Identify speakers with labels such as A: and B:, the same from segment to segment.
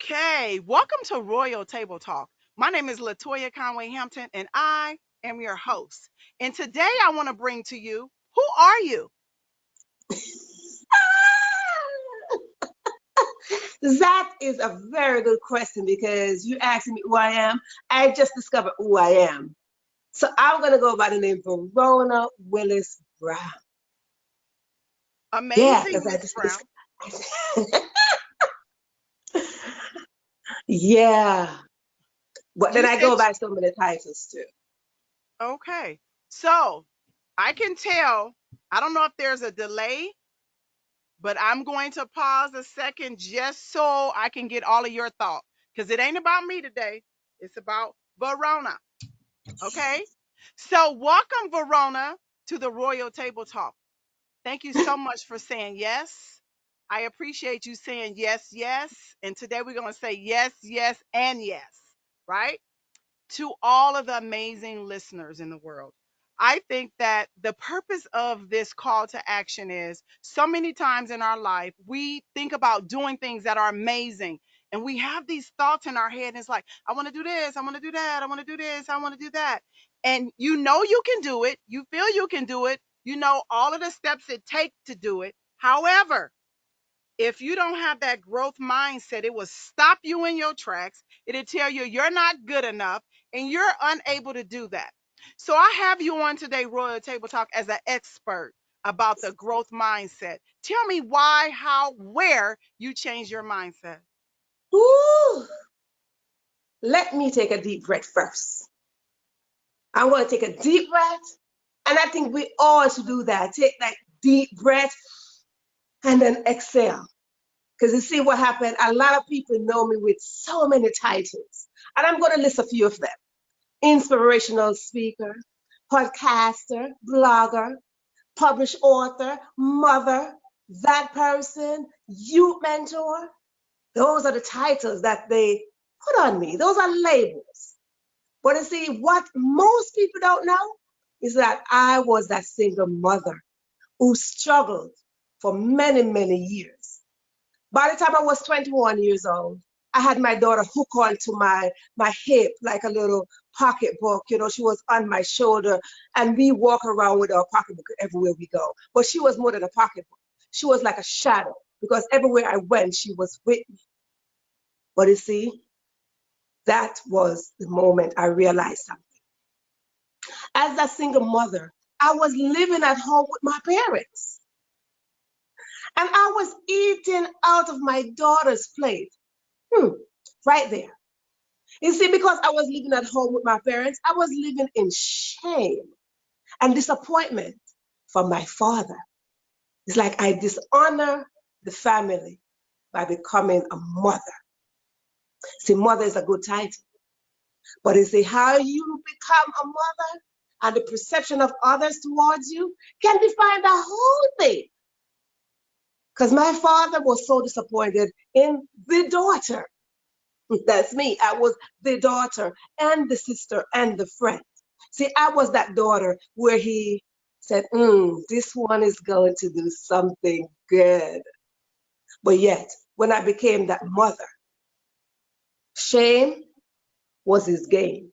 A: Okay, welcome to Royal Table Talk. My name is 𝗪𝘀𝘀𝘆 and I am your host. And today I want to bring to you, who are you?
B: That is a very good question because you asked me who I am. I just discovered who I am. So I'm going to go by the name Verona Willis Brown. Yeah,
A: Amazing,
B: because I
A: Miss Brown.
B: Yeah. But then
A: You
B: I
A: said,
B: go by so many titles too.
A: okay. So I can tell, I don't know if there's a delay, but I'm going to pause a second just so I can get all of your thoughts. Because it ain't about me today. It's about Verona. Okay? So welcome, Verona, to the Royal Table Talk. Thank you so much for saying yes. I appreciate you saying yes, yes. And today we're going to say yes, yes, and yes, right? To all of the amazing listeners in the world. I think that the purpose of this call to action is so many times in our life, we think about doing things that are amazing. And we have these thoughts in our head. And it's like, I want to do this. I want to do that. I want to do this. I want to do that. And you know you can do it. You feel you can do it. You know all of the steps it takes to do it. However, if you don't have that growth mindset, it will stop you in your tracks. It'll tell you you're not good enough and you're unable to do that. So I have you on today, Royal Table Talk, as an expert about the growth mindset. Tell me why, how, where you change your mindset.
B: Ooh. Let me take a deep breath first. I want to take a deep breath. And I think we all should do that. Take that deep breath and then exhale. Because you see what happened? A lot of people know me with so many titles. And I'm going to list a few of them. Inspirational speaker, podcaster, blogger, published author, mother, that person, youth mentor. Those are the titles that they put on me. Those are labels. But you see, what most people don't know is that I was that single mother who struggled for many, many years. By the time I was 21 years old, I had my daughter hooked onto my hip like a little pocketbook. You know, she was on my shoulder and we walk around with our pocketbook everywhere we go. But she was more than a pocketbook. She was like a shadow because everywhere I went, she was with me. But you see, that was the moment I realized something. As a single mother, I was living at home with my parents. And I was eating out of my daughter's plate. Right there. You see, because I was living at home with my parents, I was living in shame and disappointment from my father. It's like I dishonor the family by becoming a mother. See, mother is a good title. But you see, how you become a mother and the perception of others towards you can define the whole thing. Because my father was so disappointed in the daughter. That's me. I was the daughter and the sister and the friend. See, I was that daughter where he said, this one is going to do something good. But yet, when I became that mother, shame was his game.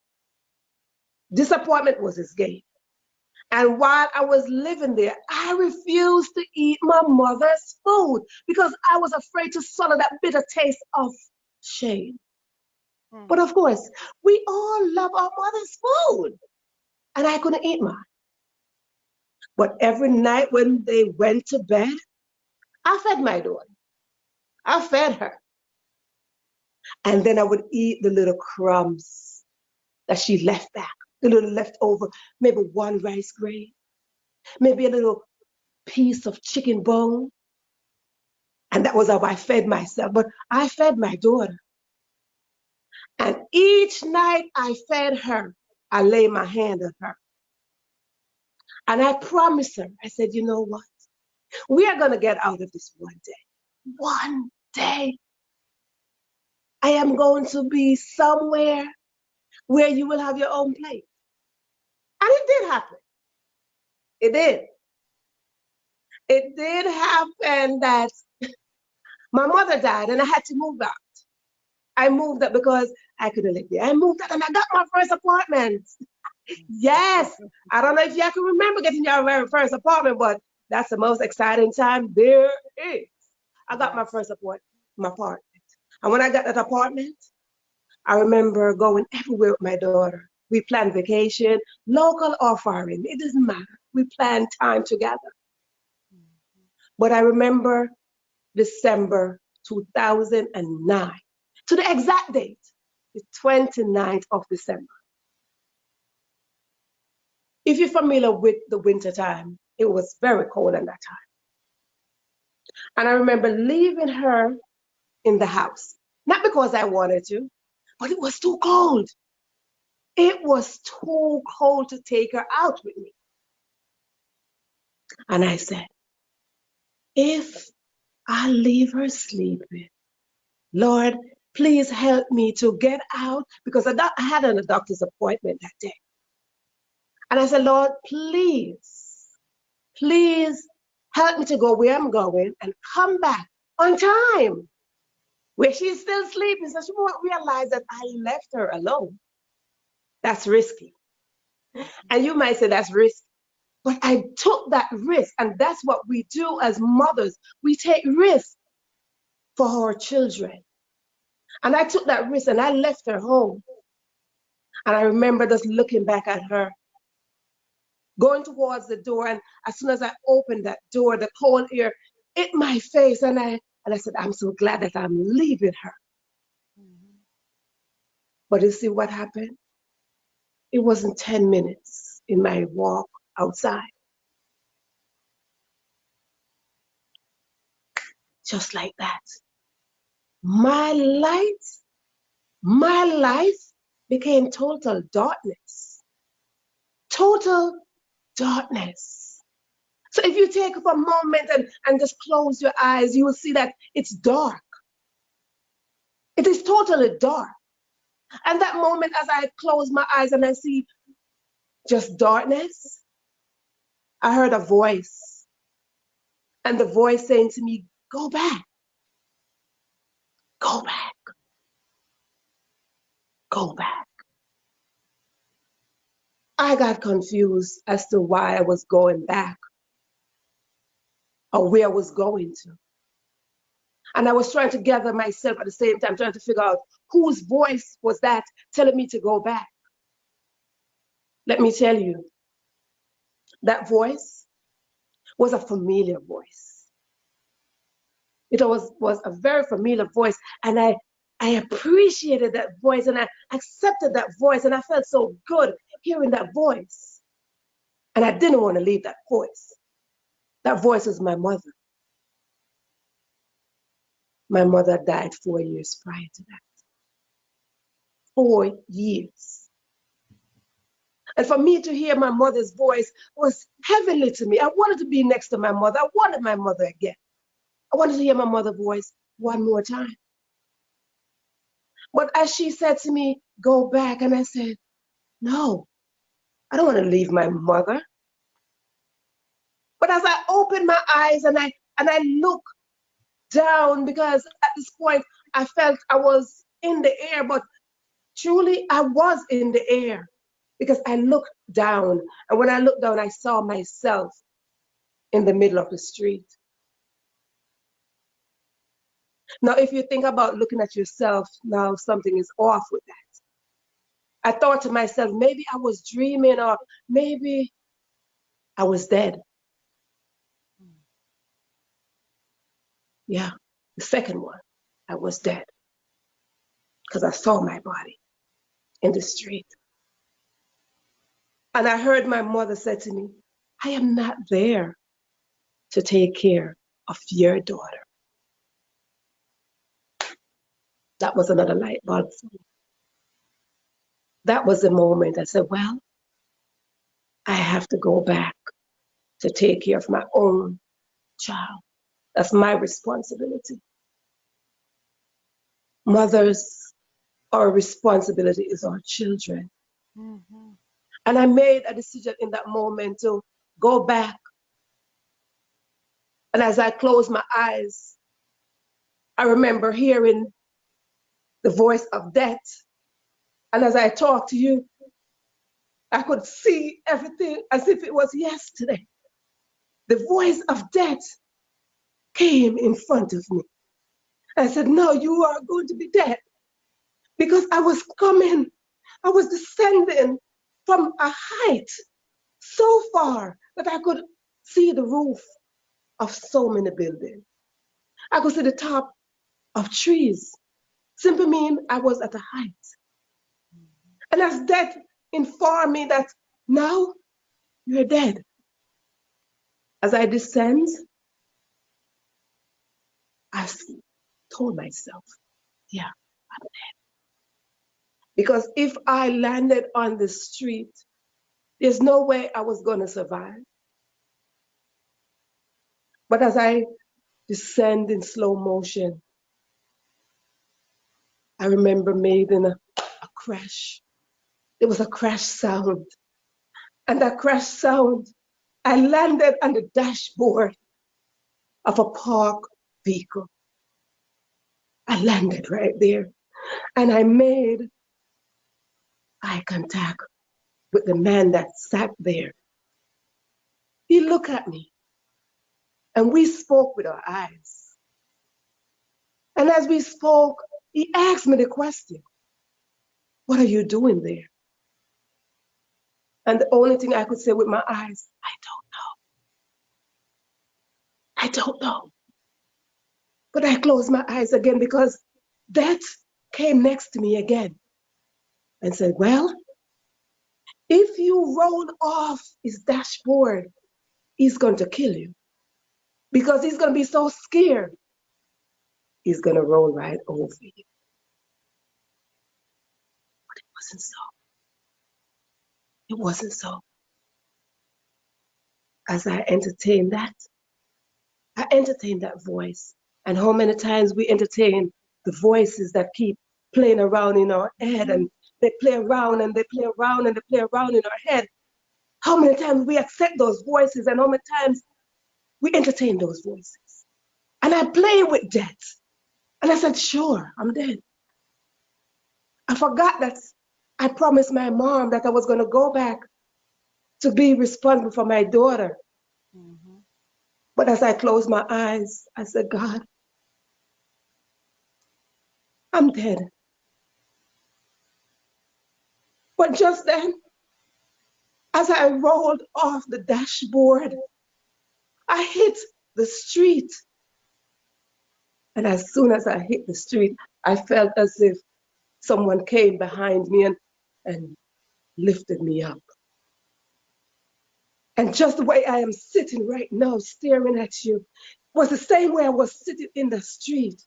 B: Disappointment was his game. And while I was living there, I refused to eat my mother's food because I was afraid to swallow that bitter taste of shame. But of course, we all love our mother's food. And I couldn't eat mine. But every night when they went to bed, I fed my daughter. I fed her. And then I would eat the little crumbs that she left back, the little leftover, maybe one rice grain, maybe a little piece of chicken bone. And that was how I fed myself. But I fed my daughter. And each night I fed her, I lay my hand on her. And I promised her, I said, you know what? We are going to get out of this one day. One day. I am going to be somewhere where you will have your own plate. And it did happen. It did. It did happen that my mother died and I had to move out. I moved that because I couldn't live there. I moved that and I got my first apartment. Yes. I don't know if y'all can remember getting your very first apartment, but that's the most exciting time there is. I got my
A: Yes.
B: first apartment. And when I got that apartment, I remember going everywhere with my daughter. We planned vacation, local or foreign, it doesn't matter. We planned time together. But I remember December 2009, to the exact date, the 29th of December. If you're familiar with the winter time, it was very cold at that time. And I remember leaving her in the house, not because I wanted to, but it was too cold. It was too cold to take her out with me. And I said, if I leave her sleeping, Lord, please help me to get out, because I had a doctor's appointment that day. And I said, Lord, please help me to go where I'm going and come back on time, where she's still sleeping, so she won't realize that I left her alone. That's risky. And you might say that's risky, but I took that risk, and that's what we do as mothers. We take risks for our children. And I took that risk and I left her home. And I remember just looking back at her, going towards the door, and as soon as I opened that door, the cold air hit my face, and I said, I'm so glad that I'm leaving her. But you see what happened? It wasn't 10 minutes in my walk outside. Just like that, my life became total darkness. Total darkness. So if you take a moment and just close your eyes, you will see that it's dark. It is totally dark. And that moment, as I close my eyes and I see just darkness, I heard a voice. And the voice saying to me, go back. Go back. Go back. I got confused as to why I was going back or where I was going to. And I was trying to gather myself at the same time, trying to figure out whose voice was that telling me to go back. Let me tell you, that voice was a familiar voice. It was a very familiar voice, and I appreciated that voice, and I accepted that voice, and I felt so good hearing that voice. And I didn't want to leave that voice. That voice was my mother. My mother died 4 years prior to that. 4 years. And for me to hear my mother's voice was heavenly to me. I wanted to be next to my mother. I wanted my mother again. I wanted to hear my mother's voice one more time. But as she said to me, go back, and I said, no, I don't want to leave my mother. But as I opened my eyes and I look down, because at this point I felt I was in the air, but truly I was in the air, because I looked down, and when I looked down, I saw myself in the middle of the street. Now, if you think about looking at yourself, now something is off with that. I thought to myself, maybe I was dreaming, or maybe I was dead. Yeah, the second one, I was dead, because I saw my body in the street. And I heard my mother say to me, I am not there to take care of your daughter. That was another light bulb for me. That was the moment I said, well, I have to go back to take care of my own child. That's my responsibility. Mothers, our responsibility is our children.
A: Mm-hmm.
B: And I made a decision in that moment to go back. And as I closed my eyes, I remember hearing the voice of death. And as I talked to you, I could see everything as if it was yesterday. The voice of death came in front of me. I said, no, you are going to be dead. Because I was descending from a height so far that I could see the roof of so many buildings. I could see the top of trees. Simply mean I was at a height. And as death informed me that now you're dead. As I descend, I told myself, yeah, I'm dead. Because if I landed on the street, there's no way I was going to survive. But as I descend in slow motion, I remember making a crash. There was a crash sound. And that crash sound, I landed on the dashboard of a parked vehicle. I landed right there. And I made eye contact with the man that sat there. He looked at me and we spoke with our eyes. And as we spoke, he asked me the question, what are you doing there? And the only thing I could say with my eyes, I don't know. But I closed my eyes again because death came next to me again and said, well, if you roll off his dashboard, he's going to kill you because he's going to be so scared. He's going to roll right over you. But it wasn't so. It wasn't so. As I entertained that voice. And how many times we entertain the voices that keep playing around in our head, and they play around and they play around and they play around in our head. How many times we accept those voices and how many times we entertain those voices. And I play with death. And I said, sure, I'm dead. I forgot that I promised my mom that I was going to go back to be responsible for my daughter.
A: Mm-hmm.
B: But as I closed my eyes, I said, God, I'm dead. But just then, as I rolled off the dashboard, I hit the street. And as soon as I hit the street, I felt as if someone came behind me and lifted me up. And just the way I am sitting right now, staring at you, was the same way I was sitting in the street,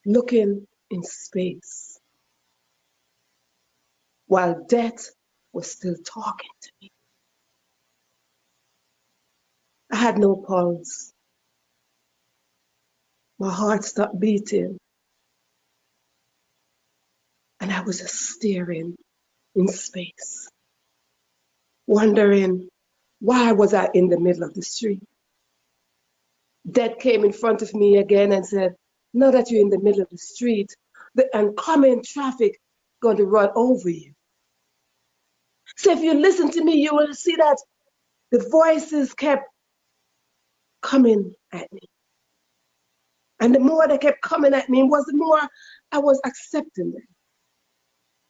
B: looking in space, while death was still talking to me. I had no pulse. My heart stopped beating. And I was just staring in space, wondering why was I in the middle of the street. Death came in front of me again and said, now that you're in the middle of the street, the oncoming traffic going to run over you. So if you listen to me, you will see that the voices kept coming at me. And the more they kept coming at me, was the more I was accepting them.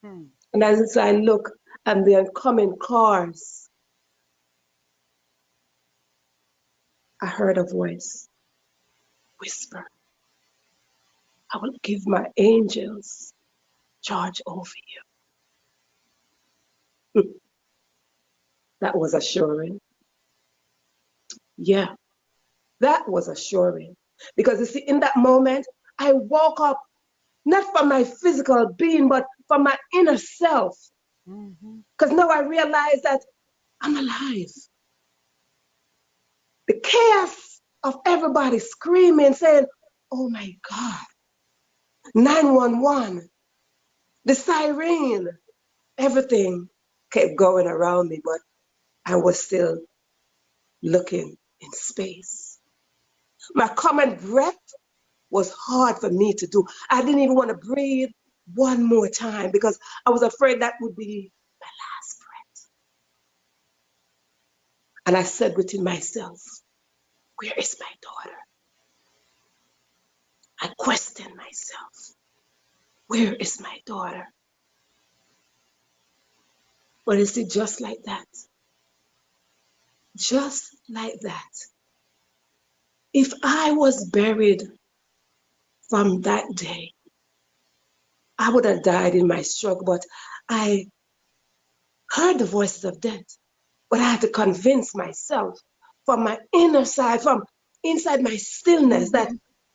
A: Hmm.
B: And as I look at the oncoming cars, I heard a voice whisper, I will give my angels charge over you. That was assuring. Yeah, that was assuring. Because you see, in that moment, I woke up not from my physical being, but from my inner self. Because now I realize that I'm alive. The chaos of everybody screaming, saying, oh my God, 911, the siren, everything kept going around me, but I was still looking in space. My common breath was hard for me to do. I didn't even want to breathe one more time because I was afraid that would be my last breath. And I said within myself, where is my daughter? I questioned myself, where is my daughter? But you see, just like that, if I was buried from that day, I would have died in my struggle. But I heard the voices of death, but I had to convince myself from my inner side, from inside my stillness, that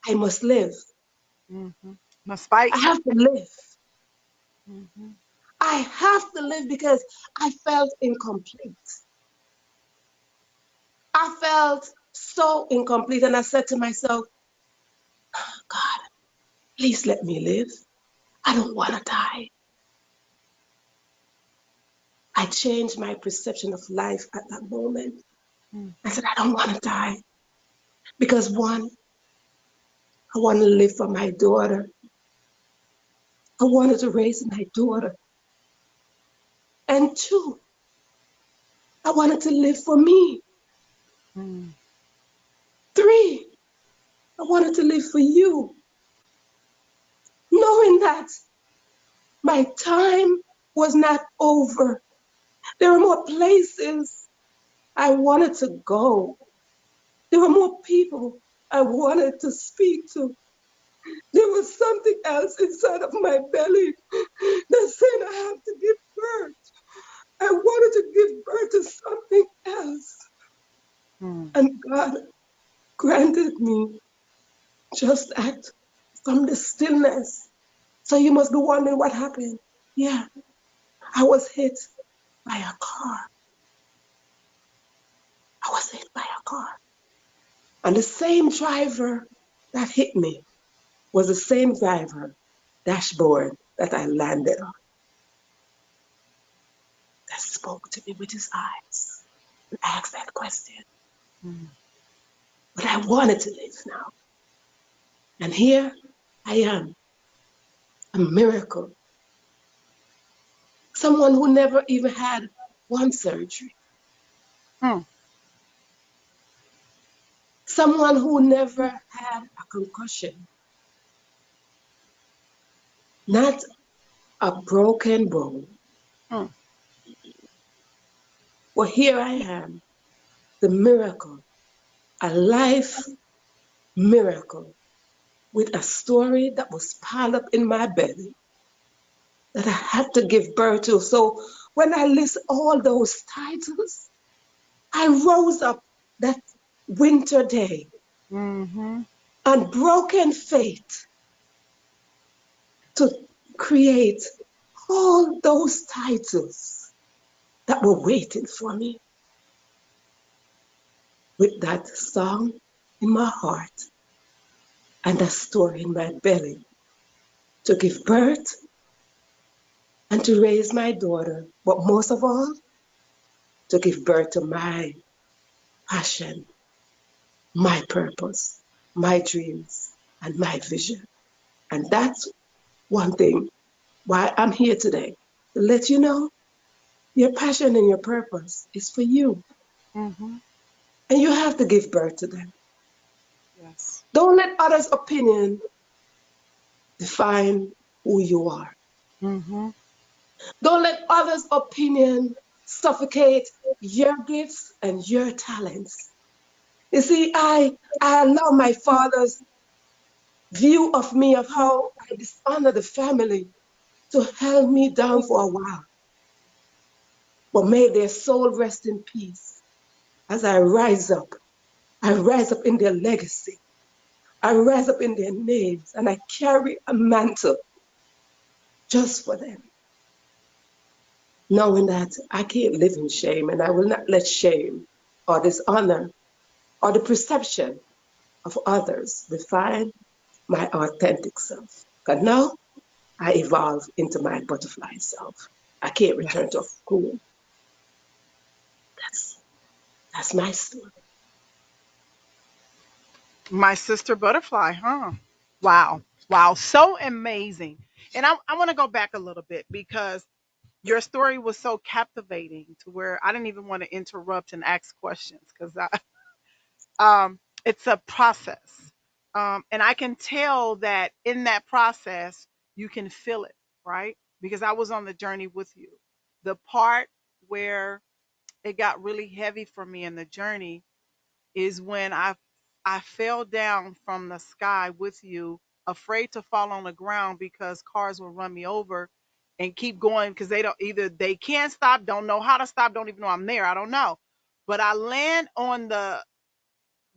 B: I must live.
A: Must fight.
B: I have to live.
A: Mm-hmm.
B: I have to live because I felt incomplete. I felt so incomplete. And I said to myself, God, please let me live. I don't want to die. I changed my perception of life at that moment. I said, I don't want to die. Because one, I want to live for my daughter. I wanted to raise my daughter. And two, I wanted to live for me.
A: Mm.
B: Three, I wanted to live for you. Knowing that my time was not over. There were more places I wanted to go. There were more people I wanted to speak to. There was something else inside of my belly that said I have to give birth. I wanted to give birth to something else. And God granted me just that from the stillness. So you must be wondering what happened. Yeah, I was hit by a car. I was hit by a car. And the same driver that hit me was the same driver dashboard that I landed on, that spoke to me with his eyes and asked that question. But I wanted to live now. And here I am, a miracle. Someone who never even had one surgery. Someone who never had a concussion. Not a broken bone. Well, here I am, the miracle, a life miracle with a story that was piled up in my belly that I had to give birth to. So when I list all those titles, I rose up that winter day on broken faith to create all those titles that were waiting for me with that song in my heart and that story in my belly to give birth and to raise my daughter, but most of all, to give birth to my passion, my purpose, my dreams, and my vision. And that's one thing why I'm here today, to let you know your passion and your purpose is for you. And you have to give birth to them.
A: Yes.
B: Don't let others' opinion define who you are. Don't let others' opinion suffocate your gifts and your talents. You see, I allow my father's view of me, of how I dishonor the family, to held me down for a while. But may their soul rest in peace as I rise up. I rise up in their legacy. I rise up in their names, and I carry a mantle just for them, knowing that I can't live in shame, and I will not let shame or dishonor or the perception of others define my authentic self. Because now I evolve into my butterfly self. I can't return to a cocoon. That's my story.
A: My sister butterfly, huh? Wow. Wow. So amazing. And I want to go back a little bit because your story was so captivating to where I didn't even want to interrupt and ask questions because it's a process. And I can tell that in that process, you can feel it, right? Because I was on the journey with you. The part where it got really heavy for me in the journey is when I fell down from the sky with you, afraid to fall on the ground because cars will run me over and keep going because they can't stop, don't know how to stop, don't even know I'm there. I don't know. But I land on the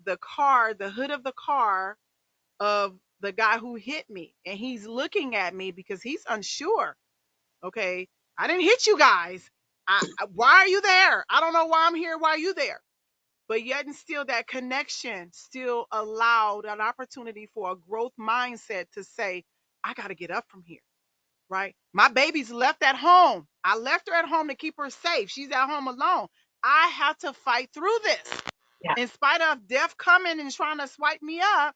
A: hood of the car of the guy who hit me. And he's looking at me because he's unsure. Okay. I didn't hit you guys. Why are you there? I don't know why I'm here. Why are you there? But yet and still that connection still allowed an opportunity for a growth mindset to say, I got to get up from here, right? My baby's left at home. I left her at home to keep her safe. She's at home alone. I have to fight through this.
B: Yeah,
A: In spite of death coming and trying to swipe me up,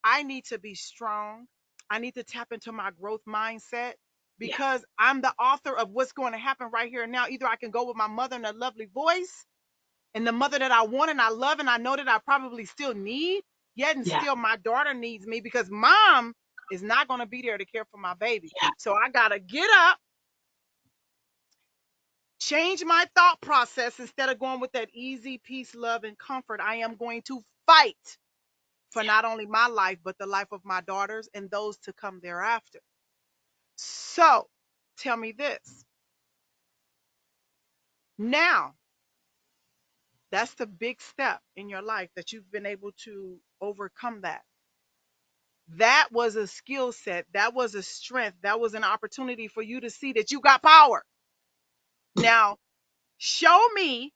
A: I need to be strong. I need to tap into my growth mindset
B: yeah,
A: because I'm the author of what's going to happen right here and now. Either I can go with my mother and a lovely voice and the mother that I want and I love and I know that I probably still need, yet and
B: yeah,
A: still my daughter needs me because mom is not going to be there to care for my baby.
B: yeah,
A: So I got to get up, change my thought process instead of going with that easy peace, love, and comfort. I am going to fight for not only my life, but the life of my daughters and those to come thereafter. So tell me this. Now, that's the big step in your life that you've been able to overcome that. That was a skill set. That was a strength. That was an opportunity for you to see that you got power. Now, show me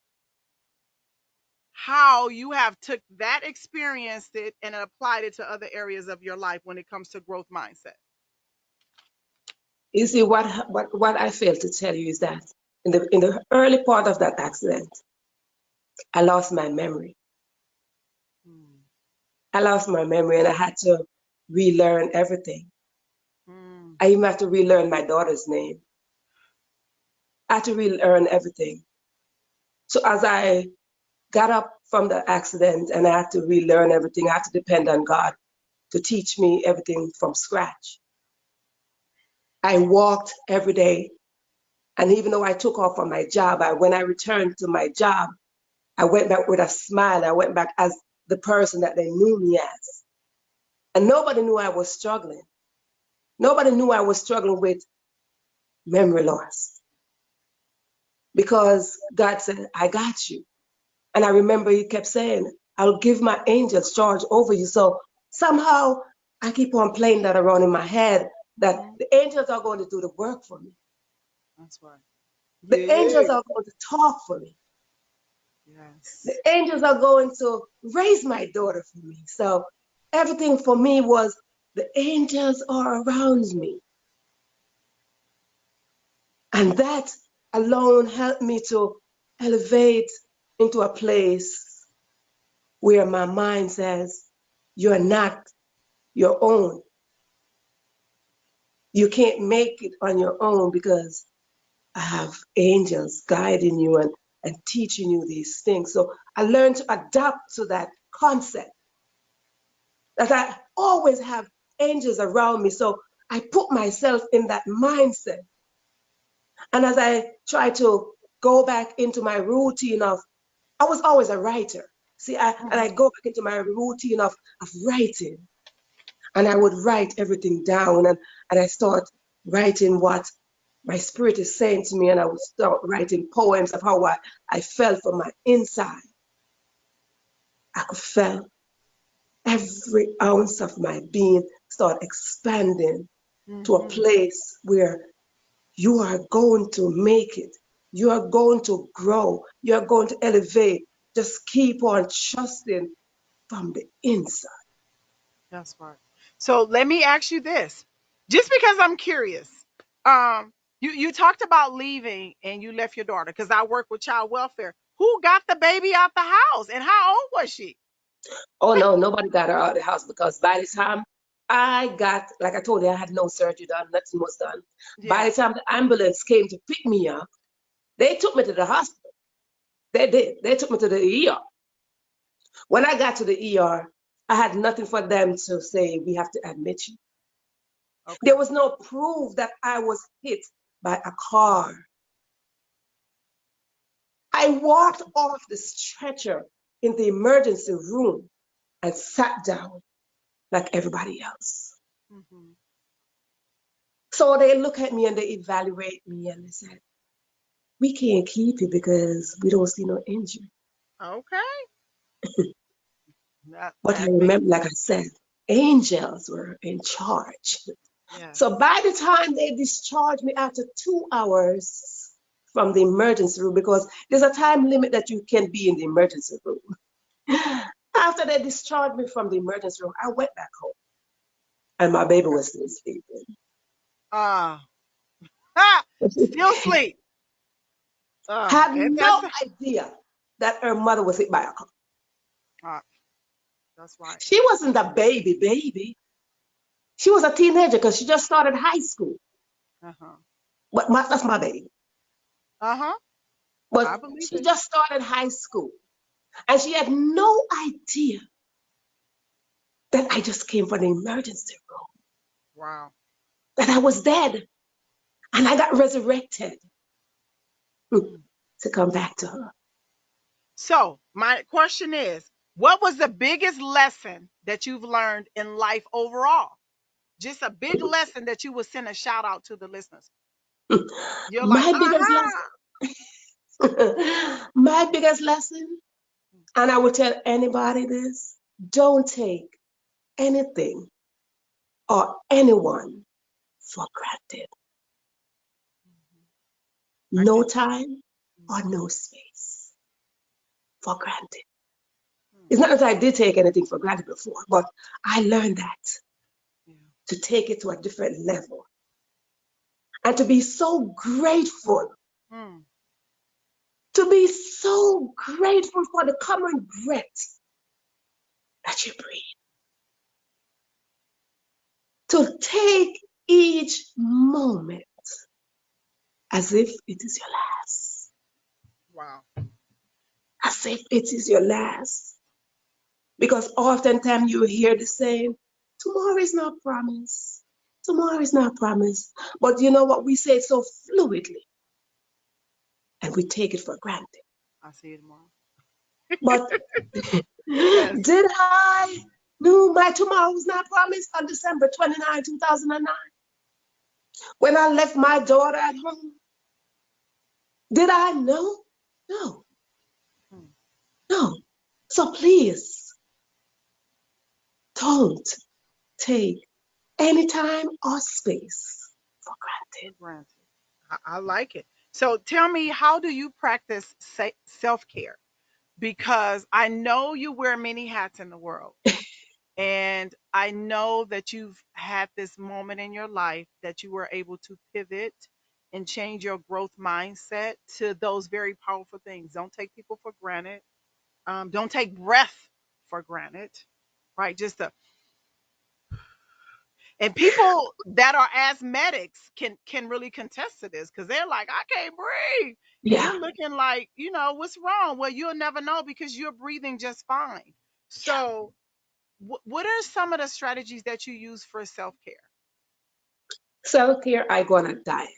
A: how you have took that, experienced it, and applied it to other areas of your life when it comes to growth mindset.
B: You see, what I failed to tell you is that in the early part of that accident, I lost my memory.
A: Mm,
B: I lost my memory and I had to relearn everything.
A: mm,
B: I even had to relearn my daughter's name. I had to relearn everything. So as I got up from the accident and I had to relearn everything, I had to depend on God to teach me everything from scratch. I walked every day. And even though I took off from my job, when I returned to my job, I went back with a smile. I went back as the person that they knew me as. And nobody knew I was struggling. Nobody knew I was struggling with memory loss because God said, I got you. And I remember he kept saying, I'll give my angels charge over you. So somehow I keep on playing that around in my head that
A: mm.
B: the angels are going to do the work for me.
A: That's right.
B: The
A: Yeah.
B: angels are going to talk for me. The
A: Yes.
B: angels are going to raise my daughter for me. So everything for me was the angels are around me. And that alone helped me to elevate into a place where my mind says, you're not your own. You can't make it on your own because I have angels guiding you and teaching you these things. So I learned to adapt to that concept that I always have angels around me. So I put myself in that mindset. And as I try to go back into my routine of, I was always a writer. See, and I
A: Mhm.
B: go back into my routine of writing. And I would write everything down and I start writing what my spirit is saying to me. And I would start writing poems of how I felt from my inside. I could feel every ounce of my being start expanding to a
A: Mhm.
B: place where you are going to make it. You are going to grow. You are going to elevate. Just keep on trusting from the inside.
A: That's right. So let me ask you this, just because I'm curious. Um, you talked about leaving and you left your daughter because I work with child welfare. Who got the baby out the house and how old was she?
B: Oh no, nobody got her out of the house because by the time I got, like I told you, I had no surgery done, nothing was done. By
A: Yeah.
B: the time the ambulance came to pick me up, they took me to the hospital. They did. They took me to the ER. When I got to the ER, I had nothing for them to say, we have to admit you.
A: Okay.
B: There was no proof that I was hit by a car. I walked off the stretcher in the emergency room and sat down like everybody else.
A: Mm-hmm.
B: So they look at me and they evaluate me and they said, we can't keep you because we don't see no injury.
A: Okay.
B: But I
A: That makes
B: remember, like I said, angels were in charge.
A: yes.
B: So by the time they discharged me after 2 hours from the emergency room, because there's a time limit that you can be in the emergency room. After they discharged me from the emergency room, I went back home and my baby was still sleeping.
A: Ah. Still sleep.
B: Had
A: And
B: no idea that her mother was hit by a car.
A: uh, that's right.
B: She wasn't a baby. She was a teenager because she just started high school.
A: Uh-huh.
B: But that's my baby.
A: Uh-huh.
B: But
A: I believe
B: she
A: it.
B: just started high school. And she had no idea that I just came from the emergency room,
A: Wow.
B: that I was dead. And I got resurrected
A: Mm.
B: to come back to her.
A: So my question is, what was the biggest lesson that you've learned in life overall? Just a big lesson that you would send a shout out to the listeners. You're like,
B: My biggest
A: aha.
B: lesson, my biggest lesson, and I will tell anybody this, don't take anything or anyone for granted.
A: I
B: No
A: can.
B: time or
A: Mhm.
B: no space for granted.
A: Mm.
B: It's not that I did take anything for granted before, but I learned that
A: Yeah.
B: to take it to a different level and to be so grateful,
A: Mm.
B: to be so grateful for the common breath that you breathe, to take each moment as if it is your last,
A: Wow.
B: as if it is your last. Because oftentimes you hear the saying, tomorrow is not promised. Tomorrow is not promised. But you know what? We say it so fluidly and we take it for granted.
A: I'll see you tomorrow.
B: But
A: Yes.
B: did I know my tomorrow was not promised on December 29, 2009? When I left my daughter at home? Did I know? No,
A: Mm.
B: no. So please don't take any time or space for
A: For
B: granted.
A: granted. I like it. So tell me, how do you practice self care? Because I know you wear many hats in the world. And I know that you've had this moment in your life that you were able to pivot and change your growth mindset to those very powerful things. Don't take people for granted. Don't take breath for granted, right? Just a and people that are asthmatics can really contest to this because they're like, I can't breathe. And
B: Yeah,
A: you're looking like, what's wrong? Well, you'll never know because you're breathing just fine. So, what are some of the strategies that you use for self care?
B: self-care, I go on a diet.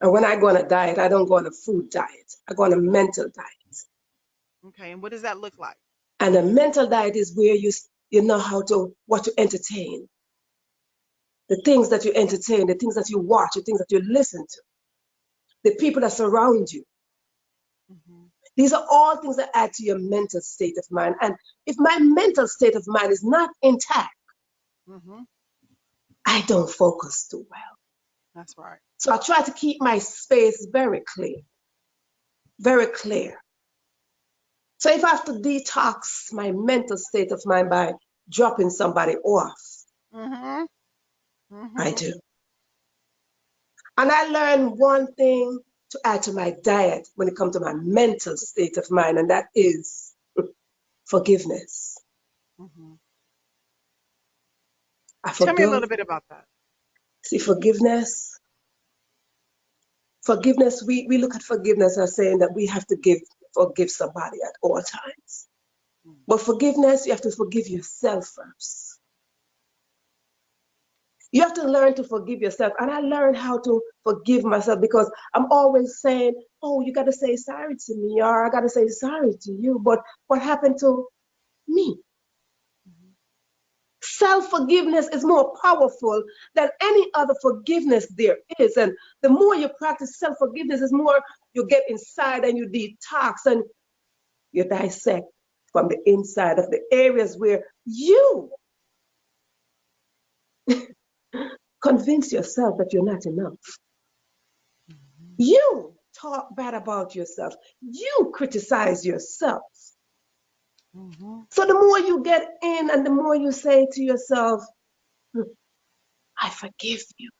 B: And when I go on a diet, I don't go on a food diet. I go on a mental diet.
A: Okay, and what does that look like?
B: And a mental diet is where you know what to entertain, the things that you entertain, the things that you watch, the things that you listen to, the people that surround you.
A: Hmm.
B: These are all things that add to your mental state of mind. And if my mental state of mind is not intact,
A: Hmm.
B: I don't focus too well.
A: That's right.
B: So I try to keep my space very clear, very clear. So if I have to detox my mental state of mind by dropping somebody off,
A: Hmm.
B: I
A: Hmm.
B: do. And I learned one thing to add to my diet when it comes to my mental state of mind, and that is forgiveness.
A: Hmm.
B: I
A: Tell me a
B: forgive.
A: little bit about that.
B: See, forgiveness. Forgiveness, we look at forgiveness as saying that we have to forgive somebody at all times. But forgiveness, you have to forgive yourself first. You have to learn to forgive yourself. And I learned how to forgive myself because I'm always saying, oh, you got to say sorry to me, or I got to say sorry to you. But what happened to me? Self-forgiveness is more powerful than any other forgiveness there is. And the more you practice self-forgiveness, the more you get inside and you detox and you dissect from the inside of the areas where you convince yourself that you're not enough. You talk bad about yourself. You criticize yourself. So the more you get in and the more you say to yourself, I forgive you.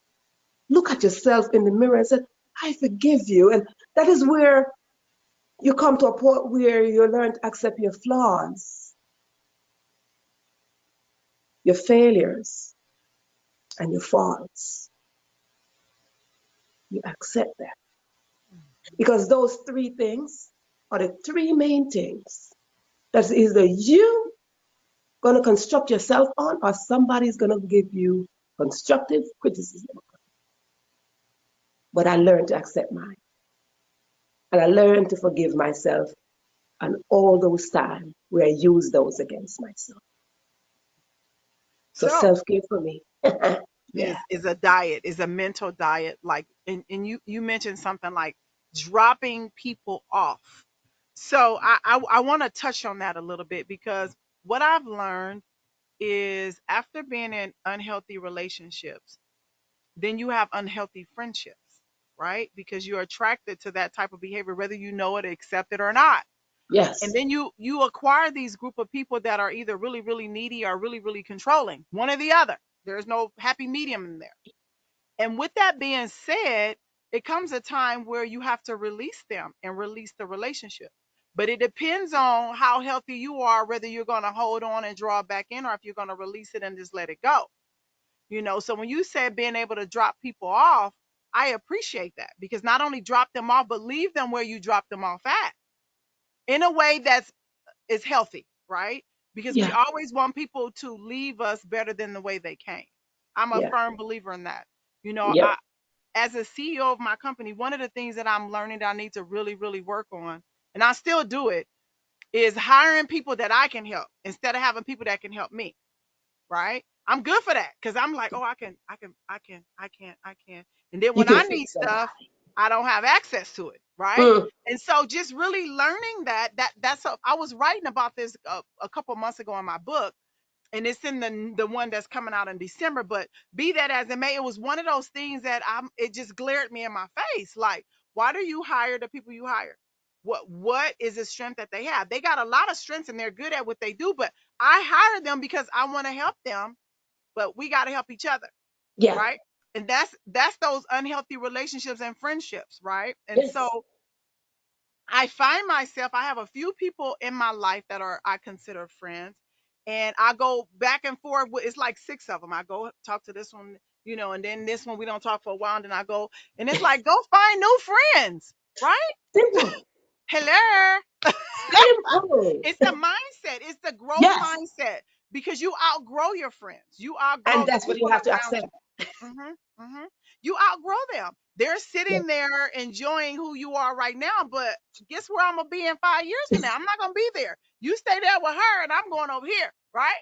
B: Look at yourself in the mirror and say, I forgive you. And that is where you come to a point where you learn to accept your flaws, your failures, and your faults. You accept that. Because those three things are the three main things that is either you going to construct yourself on or somebody's going to give you constructive criticism. But I learned to accept mine. And I learned to forgive myself and all those times where I use those against myself. So
A: So
B: self-care for me. Yeah.
A: is a diet, is a mental diet. Like, and you mentioned something like dropping people off. So I want to touch on that a little bit because what I've learned is after being in unhealthy relationships, then you have unhealthy friendships, right? Because you're attracted to that type of behavior, whether you know it, accept it or not. And
B: Yes.
A: then you acquire these group of people that are either really, really needy or really, really controlling, one or the other. There's no happy medium in there. And with that being said, it comes a time where you have to release them and release the relationship. But it depends on how healthy you are, whether you're going to hold on and draw back in or if you're going to release it and just let it go. So when you said being able to drop people off, I appreciate that because not only drop them off, but leave them where you drop them off at in a way that's is healthy, right? Because we
B: Yeah.
A: always want people to leave us better than the way they came. I'm a
B: Yeah.
A: firm believer in that.
B: Yep.
A: I as a CEO of my company, one of the things that I'm learning that I need to really, really work on, and I still do it, is hiring people that I can help instead of having people that can help me. Right? I'm good for that because I'm like, oh, I can. And then
B: You
A: when
B: can
A: I need
B: fix
A: stuff,
B: somebody.
A: I don't have access to it. Right?
B: Mm.
A: And so just really learning I was writing about this a couple months ago in my book, and it's in the one that's coming out in December. But be that as it may, it was one of those things that it just glared me in my face. Like, why do you hire the people you hire? What is the strength that they have? They got a lot of strengths and they're good at what they do, but I hire them because I want to help them, but we got to help each other,
B: Yeah.
A: right? And that's those unhealthy relationships and friendships, right? And
B: Yes.
A: so I find myself, I have a few people in my life that I consider friends, and I go back and forth with, it's like six of them. I go talk to this one, and then this one we don't talk for a while, and then I go, and it's like go find new friends, right?
B: Simple.
A: Hello.
B: Simple.
A: It's the mindset, it's the growth
B: Yes.
A: mindset because you outgrow your friends, you
B: And
A: outgrow the
B: that's what you
A: people
B: have to
A: around
B: accept.
A: you. You outgrow them. They're
B: Yes.
A: sitting there enjoying who you are right now, but guess where I'm gonna be in 5 years from now? I'm not gonna be there. You stay there with her, and I'm going over here, right?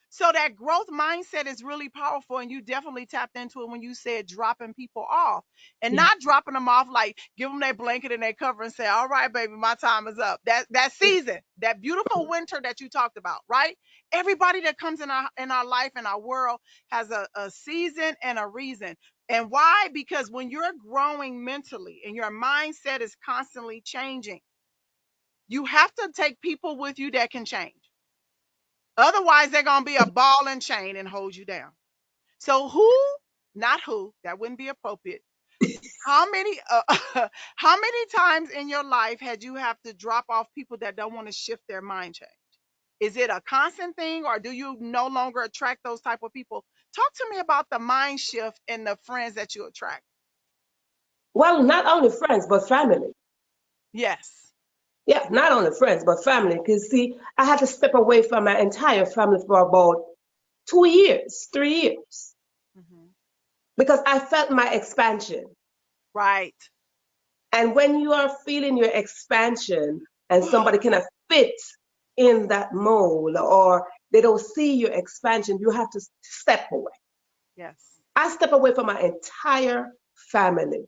A: So that growth mindset is really powerful, and you definitely tapped into it when you said dropping people off, and
B: Yeah.
A: not dropping them off like give them their blanket and their cover and say, "All right, baby, my time is up." That season, that beautiful winter that you talked about, right? Everybody that comes in our life in our world has a season and a reason. And why? Because when you're growing mentally and your mindset is constantly changing, you have to take people with you that can change. Otherwise, they're going to be a ball and chain and hold you down. So, not who, that wouldn't be appropriate. How many, how many times in your life had you have to drop off people that don't want to shift their mind change? Is it a constant thing, or do you no longer attract those type of people Talk to me about the mind shift and the friends that you attract.
B: Well, not only friends, but family.
A: Yes.
B: Yeah, not only friends, but family. Because see, I had to step away from my entire family for about 2 years, 3 years,
A: Mm-hmm.
B: because I felt my expansion.
A: Right.
B: And when you are feeling your expansion and somebody cannot fit in that mold or they don't see your expansion, you have to step away.
A: Yes.
B: I stepped away from my entire family.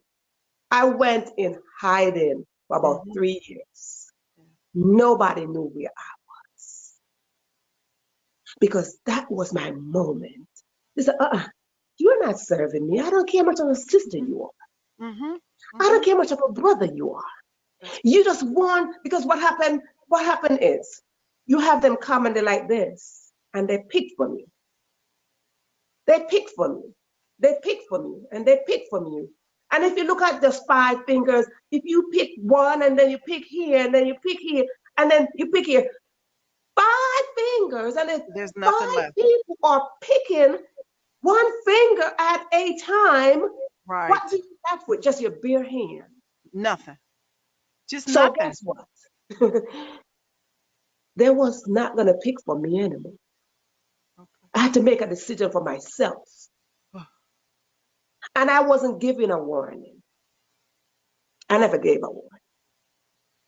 B: I went in hiding for about
A: Mm-hmm.
B: 3 years. Nobody knew where I was because that was my moment. They said, you're not serving me. I don't care much of a sister
A: Mm-hmm.
B: you are.
A: Mm-hmm.
B: I don't care much of a brother you are.
A: That's
B: You just want, because what happened is you have them come and they're like this, and they pick for me. They pick for me. They pick for me, and they pick from you. And if you look at just 5 fingers, if you pick one and then you pick here and then you pick here and then you pick here, 5 fingers, and if
A: there's nothing
B: 5
A: left.
B: people are picking one finger at a time,
A: Right.
B: what do you left with? Just your bare hand.
A: Nothing. Just
B: So
A: nothing.
B: guess what? They was not gonna pick for me anymore.
A: Okay.
B: I had to make a decision for myself. And I wasn't giving a warning. I never gave a warning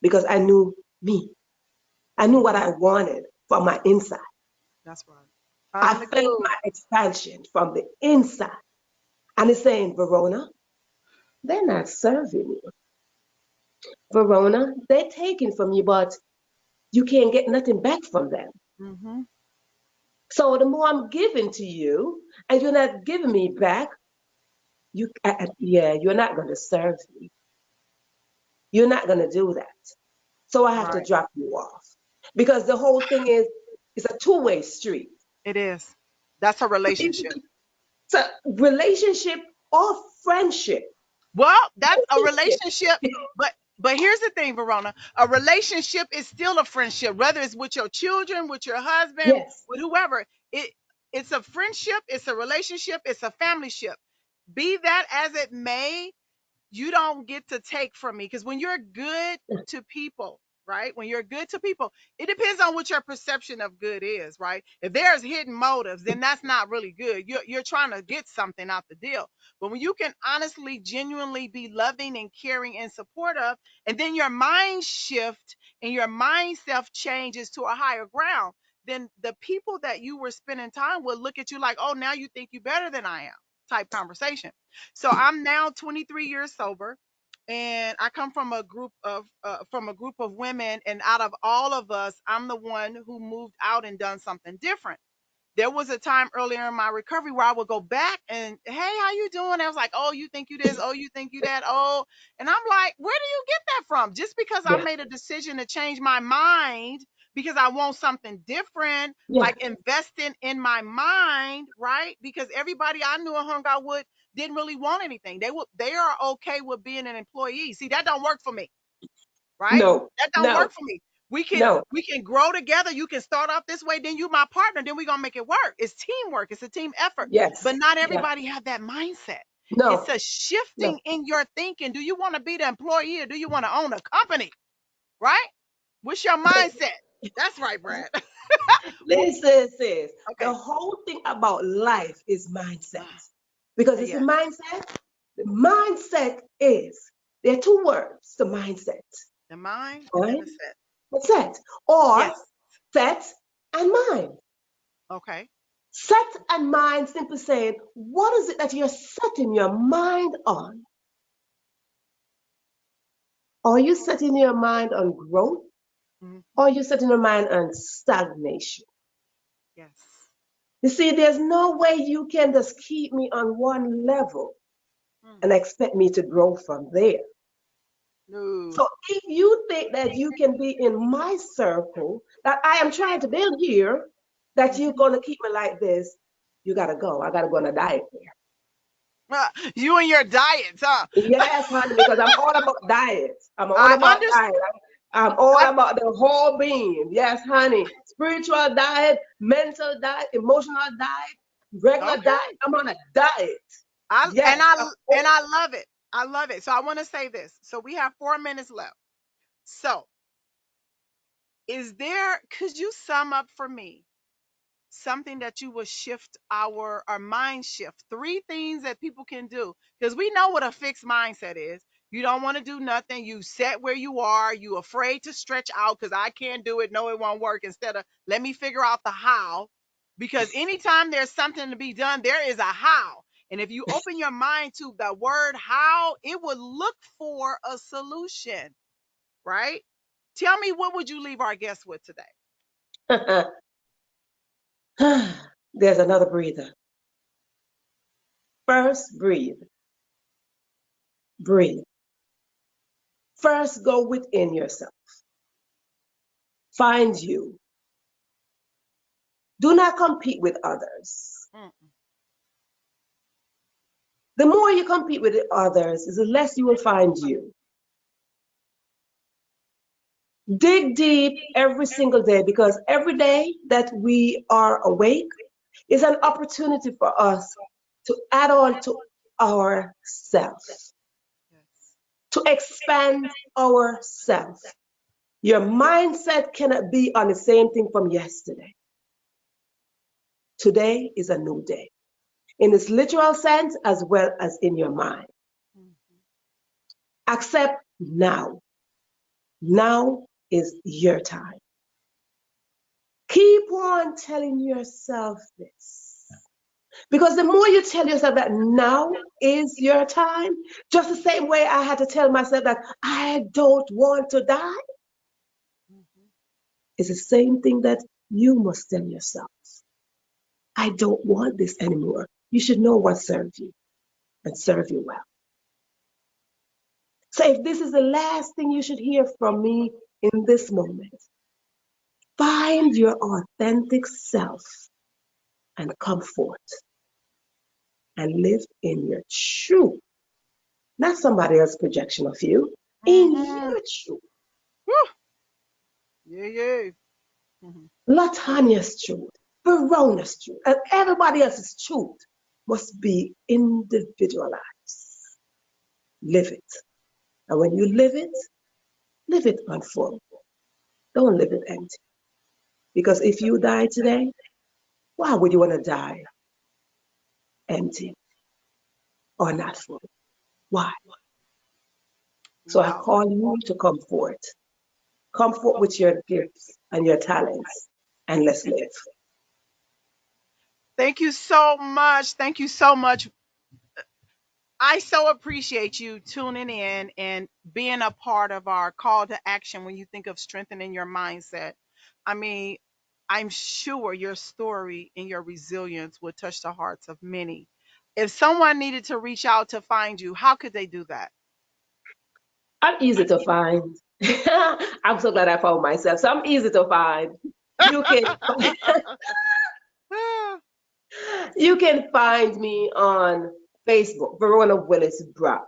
B: because I knew me. I knew what I wanted from my inside.
A: That's right.
B: I
A: Find the
B: felt
A: glue.
B: my expansion from the inside. And it's saying, Verona, they're not serving you. Verona, they're taking from you, but you can't get nothing back from them.
A: Mm-hmm.
B: So the more I'm giving to you and you're not giving me back, you're not going to serve me. You're not going to do that. So I have to
A: Right.
B: drop you off because the whole thing is it's a two-way street.
A: It is. That's a relationship.
B: It's a relationship or friendship.
A: Well, that's a
B: Relationship.
A: relationship, but here's the thing, Verona. A relationship is still a friendship, whether it's with your children, with your husband,
B: Yes.
A: with whoever. It's a friendship, it's a relationship, it's a family ship. Be that as it may, you don't get to take from me because when you're good to people, right? When you're good to people, it depends on what your perception of good is, right? If there's hidden motives, then that's not really good. You're trying to get something out the deal. But when you can honestly, genuinely be loving and caring and supportive, and then your mind shift and your mindset changes to a higher ground, then the people that you were spending time with look at you like, oh, now you think you better than I am, type conversation. So I'm now 23 years sober, and I come from a group of women, and out of all of us, I'm the one who moved out and done something different. There was a time earlier in my recovery where I would go back and, hey, how you doing? I was like, oh, you think you this? Oh, you think you that? Oh, and I'm like, where do you get that from? Just because I
B: Yeah.
A: made a decision to change my mind because I want something different,
B: Yeah.
A: like investing in my mind, right? Because everybody I knew and hung out with didn't really want anything. They are okay with being an employee. See, that don't work for me, right?
B: No.
A: That don't
B: No.
A: work for me. We can
B: No.
A: we can grow together. You can start off this way, then you my partner, then we're gonna make it work. It's teamwork, it's a team effort.
B: Yes.
A: But not
B: Yeah.
A: everybody have that mindset. It's
B: No.
A: a
B: No.
A: shifting in your thinking. Do you want to be the employee or do you want to own a company? Right? What's your mindset? That's right, Brad. Well,
B: Listen, sis. The
A: okay.
B: whole thing about life is mindset. Because it's a
A: Yes.
B: mindset. The mindset is, there are two words, the mindset.
A: The mind and
B: Mind
A: the set.
B: and set. Or
A: Yes.
B: set and mind.
A: Okay.
B: Set and mind simply saying, what is it that you're setting your mind on? Are you setting your mind on growth?
A: Mhm.
B: Or are you setting your mind on stagnation?
A: Yes.
B: You see, there's no way you can just keep me on one level
A: Mm.
B: and expect me to grow from there.
A: No.
B: So if you think that you can be in my circle that I am trying to build here, that you're
A: Mhm.
B: going to keep me like this, you got to go. I got to go on a diet there.
A: You and your diets, huh?
B: Yes, honey, because I'm all about diets. I'm all
A: I
B: about
A: understand.
B: diet. I'm all about the whole being. Yes, honey. Spiritual diet, mental diet, emotional diet. regular
A: Okay.
B: diet. I'm on a diet.
A: I
B: Yes.
A: and I and I love it. I love it. So I want to say this. So we have 4 minutes left. So could you sum up for me something that you would shift our mind shift? 3 things that people can do, because we know what a fixed mindset is. You don't want to do nothing. You set where you are. You afraid to stretch out because I can't do it. No, it won't work. Instead of let me figure out the how, because anytime there's something to be done, there is a how. And if you open your mind to the word how, it would look for a solution, right? Tell me, what would you leave our guests with today?
B: There's another breather. First, breathe. Breathe. First, go within yourself. Find you. Do not compete with others.
A: Mm-mm.
B: The more you compete with others, the less you will find you. Dig deep every single day, because every day that we are awake is an opportunity for us to add on to ourselves,
A: Yes.
B: to expand ourselves. Your mindset cannot be on the same thing from yesterday. Today is a new day, in its literal sense as well as in your mind.
A: Mm-hmm.
B: Accept now. Now is your time. Keep on telling yourself this. Because the more you tell yourself that now is your time, just the same way I had to tell myself that I don't want to die,
A: Mm-hmm.
B: it's the same thing that you must tell yourself. I don't want this anymore. You should know what serves you and serve you well. So if this is the last thing you should hear from me in this moment, find your authentic self and come forth and live in your truth, not somebody else's projection of you, in
A: Mm-hmm.
B: your truth.
A: Woo. Yeah, yeah. Mm-hmm.
B: Latania's truth, Verona's truth, and everybody else's truth must be individualized. Live it. And when you live it on full. Don't live it empty. Because if you die today, why would you want to die empty or not full? Why? So I
A: Wow.
B: call you to come forth. Come forth with your gifts and your talents, and let's live.
A: Thank you so much. Thank you so much. I so appreciate you tuning in and being a part of our call to action when you think of strengthening your mindset. I mean, I'm sure your story and your resilience would touch the hearts of many. If someone needed to reach out to find you, how could they do that?
B: I'm easy to find. I'm so glad I found myself. So I'm easy to find. You can you can find me on Facebook, Verona Willis Brown.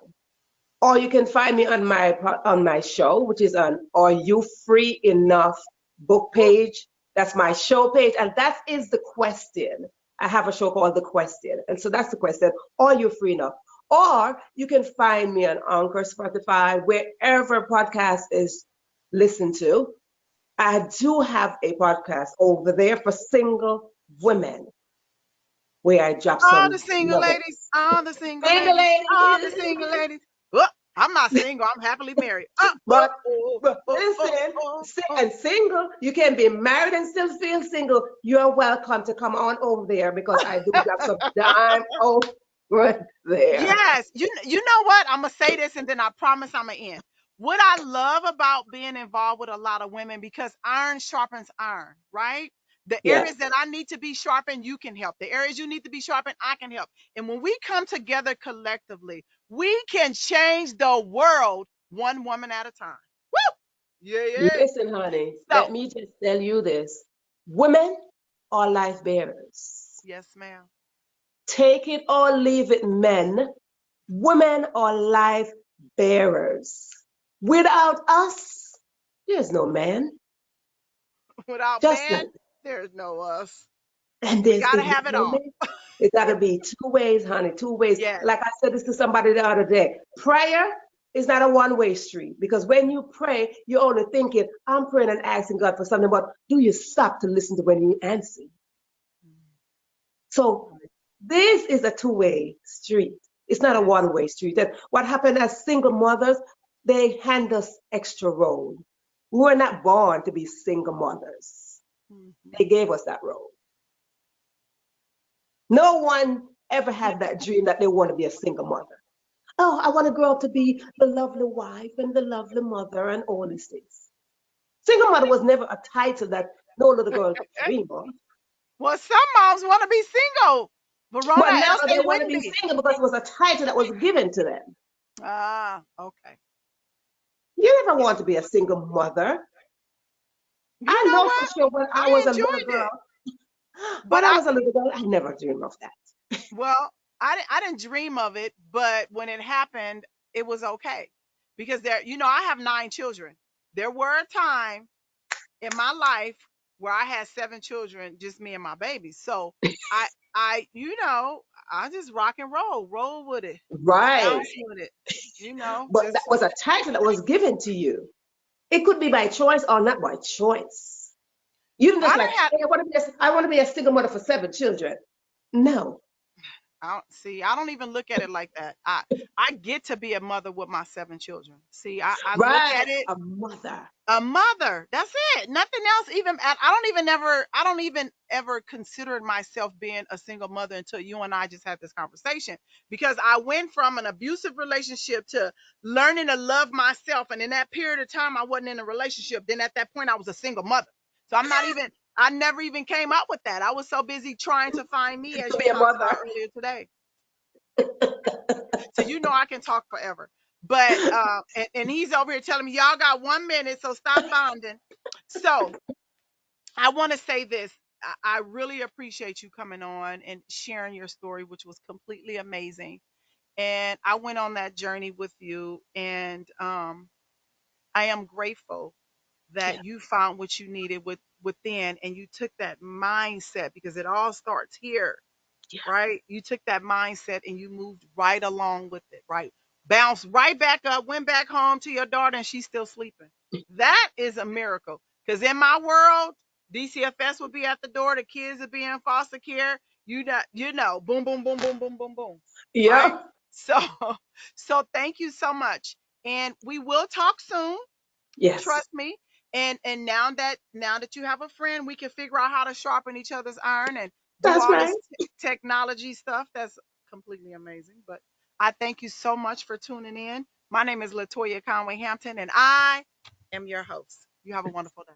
B: Or you can find me on my show, which is on Are You Free Enough book page. That's my show page, and that is the question. I have a show called The Question, and so that's the question. Are you free enough? Or you can find me on Anchor, Spotify, wherever podcast is listened to. I do have a podcast over there for single women where I drop
A: All
B: some
A: the single ladies,
B: nuggets.
A: all the single
B: Single
A: ladies, all the
B: ladies.
A: single ladies. Oh, I'm not single. I'm happily married. Oh, oh,
B: But,
A: oh,
B: but
A: oh, oh,
B: listen,
A: oh, oh.
B: and single, you can be married and still feel single. You're welcome to come on over there because I do got some dime over there.
A: Yes, you know what? I'm gonna say this and then I promise I'm gonna end. What I love about being involved with a lot of women, because iron sharpens iron, right? The
B: Yes.
A: areas that I need to be sharpened, you can help. The areas you need to be sharpened, I can help. And when we come together collectively, we can change the world one woman at a time. Woo! Yeah, yeah.
B: Listen, honey, let
A: So,
B: me just tell you this. Women are life bearers.
A: yes, ma'am.
B: Take it or leave it, men. Women are life bearers. Without us, there's no man.
A: Without
B: Just
A: man,
B: like,
A: there's no us.
B: and
A: We
B: there's
A: gotta have it
B: no
A: all.
B: man. It got to be two ways, honey, two ways.
A: Yes.
B: Like I said this to somebody the other day. Prayer is not a one-way street, because when you pray, you're only thinking, I'm praying and asking God for something, but do you stop to listen to when you answer? So this is a two-way street. It's not a one-way street. And what happened as single mothers, they hand us extra role. We were not born to be single mothers. They gave us that role. No one ever had that dream that they want to be a single mother. Oh, I want to grow up to be the lovely wife and the lovely mother and all these things. Single mother was never a title that no little girl could dream of.
A: Well, some moms want to be single, Verona,
B: But now
A: else
B: they
A: they
B: want to
A: wouldn't
B: be
A: be.
B: single because it was a title that was given to them.
A: Ah, okay.
B: You never want to be a single mother.
A: You
B: I
A: know
B: know for
A: what?
B: sure when I
A: I
B: was a little
A: enjoyed
B: girl,
A: it,
B: when
A: but
B: I was a little girl, I never dreamed of that.
A: well, I didn't dream of it, but when it happened, it was okay because I have 9 children. There were a time in my life where I had 7 children, just me and my babies. So I, I just rock and roll with it,
B: Right.
A: bounce with it,
B: But that
A: just
B: was a title that was given to you. It could be by choice or not by choice. You didn't
A: I
B: just like,
A: didn't have.
B: hey, I want to be a single mother for 7 children. No.
A: I don't see. I don't even look at it like that. I get to be a mother with my 7 children. See, I look
B: Right.
A: at it
B: A mother.
A: a mother. That's it. Nothing else. Even I don't even ever consider myself being a single mother until you and I just had this conversation. Because I went from an abusive relationship to learning to love myself, and in that period of time, I wasn't in a relationship. Then at that point, I was a single mother. So I'm not even. I never even came up with that. I was so busy trying to find me, as
B: To
A: you
B: be a
A: talked about
B: mother.
A: earlier today. So I can talk forever. But and he's over here telling me y'all got 1 minute, so stop bonding. So I want to say this. I really appreciate you coming on and sharing your story, which was completely amazing. And I went on that journey with you, and I am grateful
B: Yeah.
A: that you found what you needed within, and you took that mindset, because it all starts here,
B: Yeah.
A: right? You took that mindset and you moved right along with it, right? Bounced right back up, went back home to your daughter, and she's still sleeping. That is a miracle. Because in my world, DCFS would be at the door, the kids would be in foster care. Boom, boom, boom, boom, boom, boom, boom. Right?
B: Yeah.
A: So, so thank you so much. And we will talk soon.
B: Yes.
A: Trust me. And now that you have a friend, we can figure out how to sharpen each other's iron and do
B: That's
A: all
B: right.
A: this technology stuff. That's completely amazing. But I thank you so much for tuning in. My name is 𝗪𝘀𝘀 Conway Hampton, and I am your host. You have a wonderful day.